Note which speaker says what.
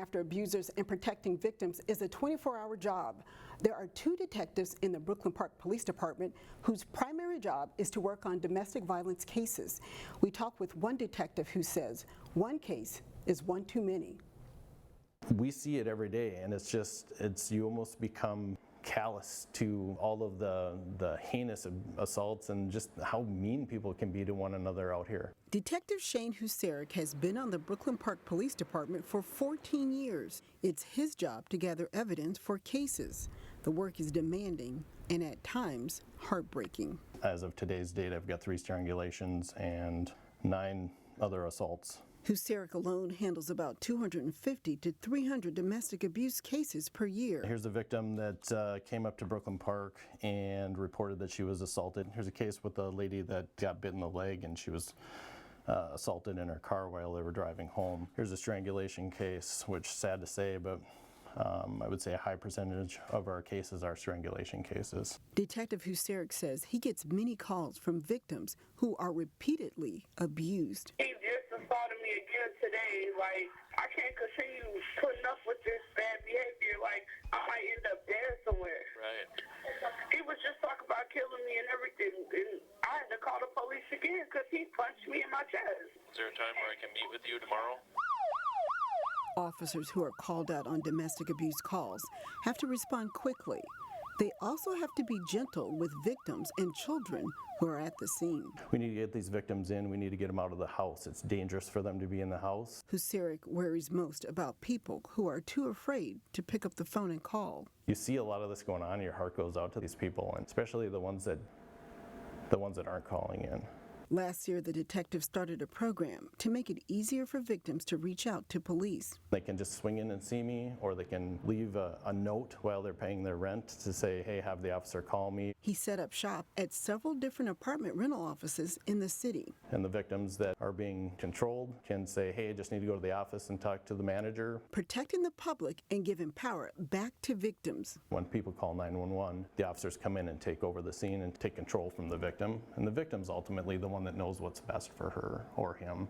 Speaker 1: after abusers and protecting victims is a 24-hour job. There are 2 detectives in the Brooklyn Park Police Department whose primary job is to work on domestic violence cases. We talked with one detective who says one case is one too many.
Speaker 2: We see it every day, and you almost become callous to all of the heinous assaults and just how mean people can be to one another out here.
Speaker 1: Detective Shane Husarik has been on the Brooklyn Park Police Department for 14 years. It's his job to gather evidence for cases. The work is demanding and at times heartbreaking.
Speaker 2: As of today's date, I've got 3 strangulations and 9 other assaults.
Speaker 1: Husarik alone handles about 250 to 300 domestic abuse cases per year.
Speaker 2: Here's a victim that came up to Brooklyn Park and reported that she was assaulted. Here's a case with a lady that got bit in the leg and she was assaulted in her car while they were driving home. Here's a strangulation case, which is sad to say, but I would say a high percentage of our cases are strangulation cases.
Speaker 1: Detective Husarik says he gets many calls from victims who are repeatedly abused.
Speaker 3: He just assaulted me again today. Like, I can't continue putting up with this bad behavior. Like, I might end up dead somewhere.
Speaker 4: Right.
Speaker 3: He was just talking about killing me and everything. And I had to call the police again because he punched me in my chest.
Speaker 4: Is there a time where I can meet with you tomorrow?
Speaker 1: Officers who are called out on domestic abuse calls have to respond quickly. They also have to be gentle with victims and children who are at the scene.
Speaker 2: We need to get these victims in. We need to get them out of the house. It's dangerous for them to be in the house.
Speaker 1: Husarik worries most about people who are too afraid to pick up the phone and call.
Speaker 2: You see a lot of this going on. Your heart goes out to these people, and especially the ones that aren't calling in.
Speaker 1: Last year, the detective started a program to make it easier for victims to reach out to police.
Speaker 2: They can just swing in and see me, or they can leave a note while they're paying their rent to say, hey, have the officer call me.
Speaker 1: He set up shop at several different apartment rental offices in the city.
Speaker 2: And the victims that are being controlled can say, hey, I just need to go to the office and talk to the manager.
Speaker 1: Protecting the public and giving power back to victims.
Speaker 2: When people call 911, the officers come in and take over the scene and take control from the victim. And the victim's ultimately the one that knows what's best for her or him.